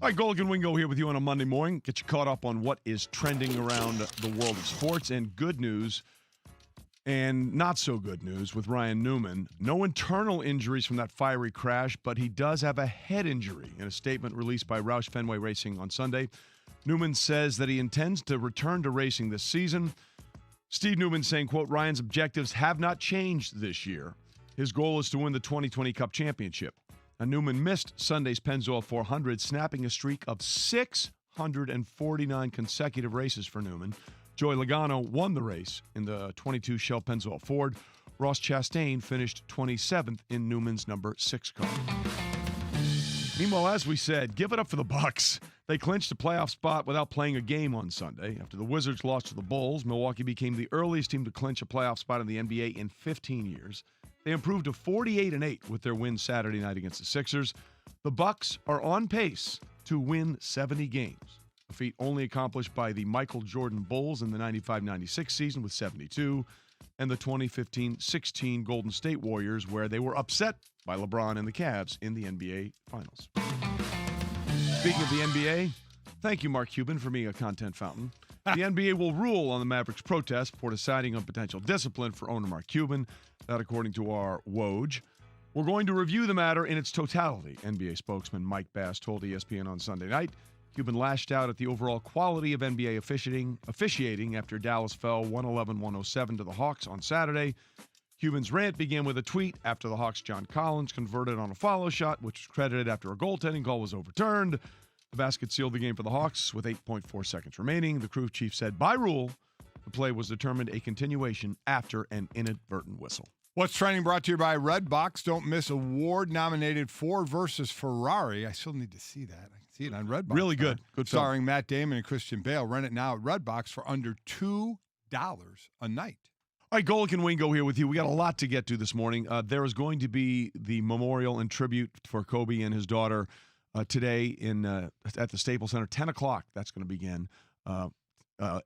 All right, Golic and Wingo here with you on a Monday morning. Get you caught up on what is trending around the world of sports, and good news and not so good news with Ryan Newman. No internal injuries from that fiery crash, but he does have a head injury. In a statement released by Roush Fenway Racing on Sunday, Newman says that he intends to return to racing this season. Steve Newman saying, quote, Ryan's objectives have not changed this year. His goal is to win the 2020 Cup Championship. And Newman missed Sunday's Pennzoil 400, snapping a streak of 649 consecutive races for Newman. Joey Logano won the race in the 22 Shell Pennzoil Ford. Ross Chastain finished 27th in Newman's number 6 car. Meanwhile, as we said, give it up for the Bucks. They clinched a playoff spot without playing a game on Sunday. After the Wizards lost to the Bulls, Milwaukee became the earliest team to clinch a playoff spot in the NBA in 15 years. They improved to 48-8 with their win Saturday night against the Sixers. The Bucks are on pace to win 70 games, a feat only accomplished by the Michael Jordan Bulls in the 95-96 season with 72, and the 2015-16 Golden State Warriors, where they were upset by LeBron and the Cavs in the NBA Finals. Speaking of the NBA, thank you, Mark Cuban, for being a content fountain. The NBA will rule on the Mavericks' protest before deciding on potential discipline for owner Mark Cuban. That, according to our Woj. We're going to review the matter in its totality, NBA spokesman Mike Bass told ESPN on Sunday night. Cuban lashed out at the overall quality of NBA officiating after Dallas fell 111-107 to the Hawks on Saturday. Cuban's rant began with a tweet after the Hawks' John Collins converted on a follow shot, which was credited after a goaltending call was overturned. The basket sealed the game for the Hawks with 8.4 seconds remaining. The crew chief said, by rule, the play was determined a continuation after an inadvertent whistle. What's trending brought to you by Redbox. Don't miss award-nominated Ford versus Ferrari. I still need to see that. I can see it on Redbox. Really good. Good film. Starring Matt Damon and Christian Bale. Rent it now at Redbox for under $2 a night. All right, Golic and Wingo here with you. We got a lot to get to this morning. There is going to be the memorial and tribute for Kobe and his daughter today at the Staples Center, 10 o'clock. That's going to begin.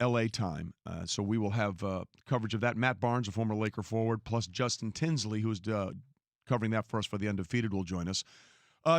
L.A. time. So we will have coverage of that. Matt Barnes, a former Laker forward, plus Justin Tinsley, who is covering that for us for the Undefeated, will join us.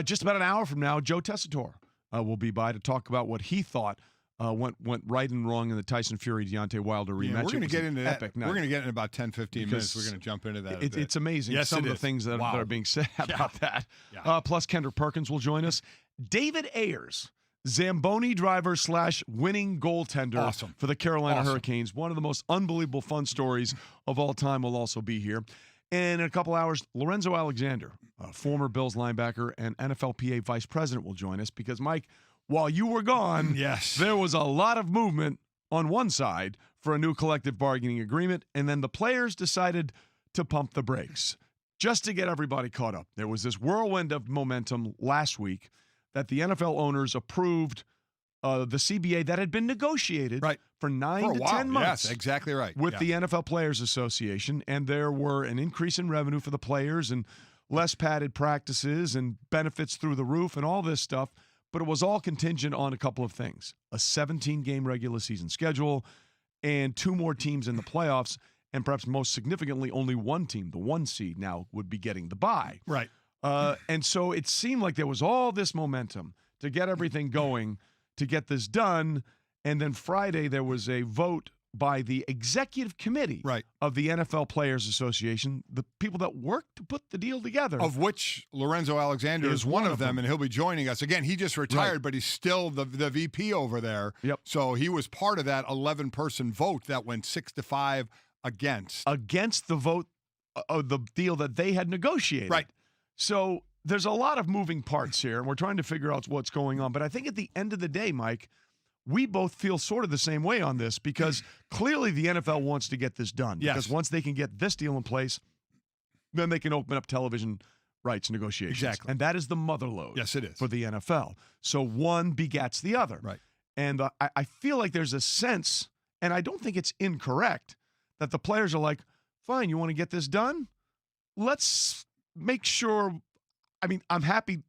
Just about an hour from now, Joe Tessitore will be by to talk about what he thought went right and wrong in the Tyson Fury-Deontay Wilder rematch. Yeah, we're going to get into that. We're going to get in about 10, 15 minutes. We're going to jump into that. It's amazing some of the things that are being said about that. Yeah. Plus, Kendrick Perkins will join us. David Ayers, Zamboni driver / winning goaltender for the Carolina Hurricanes. One of the most unbelievable fun stories of all time will also be here. And in a couple hours, Lorenzo Alexander, former Bills linebacker and NFLPA vice president, will join us because, Mike, while you were gone, there was a lot of movement on one side for a new collective bargaining agreement, and then the players decided to pump the brakes just to get everybody caught up. There was this whirlwind of momentum last week that the NFL owners approved the CBA that had been negotiated for 9 to 10 months. Yes, exactly right. With the NFL Players Association, and there were an increase in revenue for the players and less padded practices and benefits through the roof and all this stuff, but it was all contingent on a couple of things: a 17-game regular season schedule and 2 more teams in the playoffs, and perhaps most significantly, only one team, the 1 seed, now would be getting the bye. Right. And so it seemed like there was all this momentum to get everything going, to get this done. And then Friday, there was a vote by the executive committee of the NFL Players Association, the people that worked to put the deal together. Of which Lorenzo Alexander is one of them, and he'll be joining us. Again, he just retired, but he's still the VP over there. Yep. So he was part of that 11-person vote that went 6-5 against. Against the vote of the deal that they had negotiated. Right. So there's a lot of moving parts here, and we're trying to figure out what's going on. But I think at the end of the day, Mike, we both feel sort of the same way on this because clearly the NFL wants to get this done. Yes. Because once they can get this deal in place, then they can open up television rights negotiations. Exactly. And that is the mother lode. Yes, it is. For the NFL. So one begets the other. Right. And I feel like there's a sense, and I don't think it's incorrect, that the players are like, fine, you want to get this done? Let's make sure, I mean, I'm happy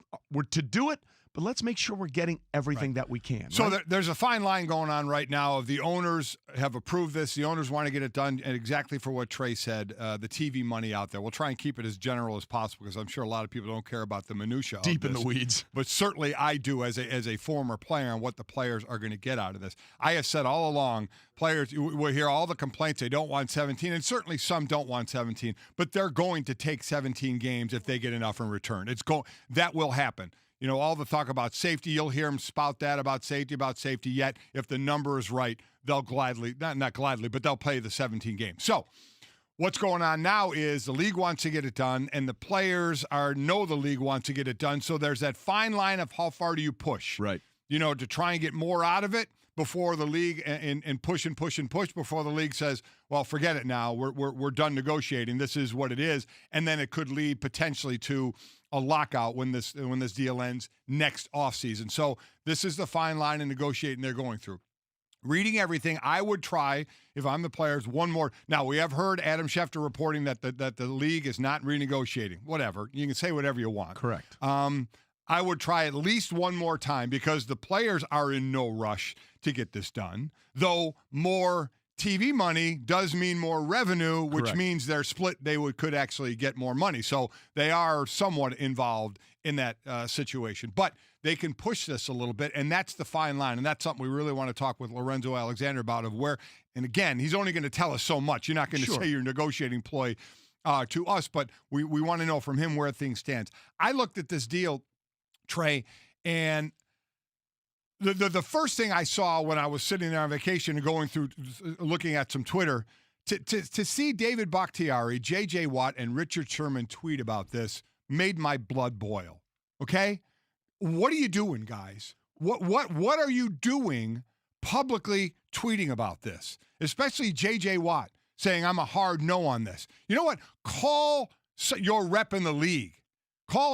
to do it, but let's make sure we're getting everything that we can. So right? there's a fine line going on right now of the owners have approved this. The owners want to get it done, and exactly for what Trey said, the TV money out there. We'll try and keep it as general as possible because I'm sure a lot of people don't care about the minutia of Deep in this. the weeds. But certainly I do as a former player and what the players are going to get out of this. I have said all along, players, we'll hear all the complaints. They don't want 17, and certainly some don't want 17, but they're going to take 17 games if they get enough in return. That will happen. You know, all the talk about safety, you'll hear them spout that about safety, yet if the number is right, they'll gladly, not gladly, but they'll play the 17 games. So what's going on now is the league wants to get it done, and the players know the league wants to get it done. So there's that fine line of how far do you push, right? You know, to try and get more out of it before the league and push before the league says, well, forget it now. We're done negotiating. This is what it is, and then it could lead potentially to a lockout when this deal ends next offseason. So this is the fine line in negotiating they're going through. Reading everything, I would try, if I'm the players, one more. Now, we have heard Adam Schefter reporting that the league is not renegotiating. Whatever. You can say whatever you want. Correct. I would try at least one more time because the players are in no rush to get this done, though more TV money does mean more revenue, which Correct. means they're split. They could actually get more money. So they are somewhat involved in that situation. But they can push this a little bit, and that's the fine line. And that's something we really want to talk with Lorenzo Alexander about, of where, and again, he's only going to tell us so much. You're not going to say your negotiating ploy to us, but we want to know from him where things stand. I looked at this deal, Trey, and the first thing I saw when I was sitting there on vacation and going through, looking at some Twitter, to see David Bakhtiari, J.J. Watt, and Richard Sherman tweet about this made my blood boil. Okay? What are you doing, guys? What are you doing publicly tweeting about this? Especially J.J. Watt saying, I'm a hard no on this. You know what? Call your rep in the league.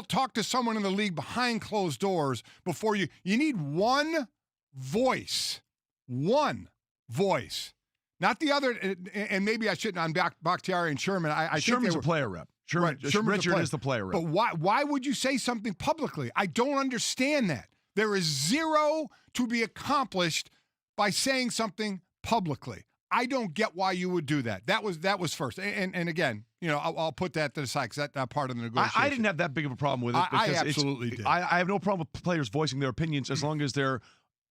Talk to someone in the league behind closed doors before you need one voice. One voice. Not the other, and maybe I shouldn't on Bakhtiari and Sherman. I Sherman's a player rep. Richard is the player rep. But why would you say something publicly? I don't understand that. There is zero to be accomplished by saying something publicly. I don't get why you would do that. That was first. And again, you know, I'll put that to the side because that's not part of the negotiation. I didn't have that big of a problem with it. I absolutely did. I have no problem with players voicing their opinions as long as they're,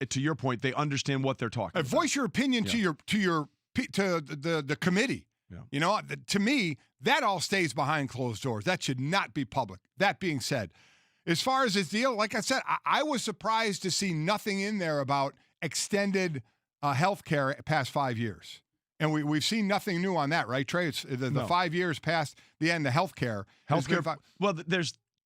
to your point, they understand what they're talking about. Voice your opinion to the committee. Yeah. You know, to me, that all stays behind closed doors. That should not be public. That being said, as far as this deal, like I said, I was surprised to see nothing in there about extended health care past 5 years. And we've seen nothing new on that, right, Trey? It's the 5 years past the end of health care. Well,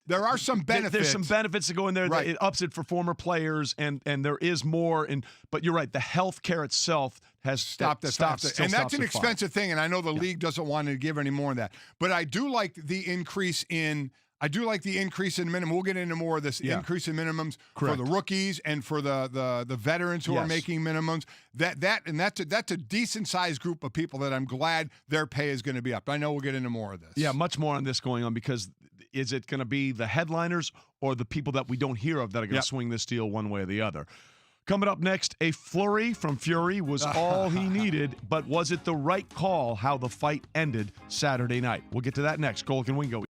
there are some benefits. There's some benefits that go in there. Right. It ups it for former players, and there is more. But you're right. The health care itself has stopped. And that's an expensive thing, and I know the league doesn't want to give any more of that. But I do like the increase in minimum. We'll get into more of this increase in minimums for the rookies and for the veterans who are making minimums. That's a decent sized group of people that I'm glad their pay is going to be up. I know we'll get into more of this. Yeah, much more on this going on, because is it going to be the headliners or the people that we don't hear of that are going to swing this deal one way or the other? Coming up next, a flurry from Fury was all he needed, but was it the right call how the fight ended Saturday night? We'll get to that next. Golic and Wingo.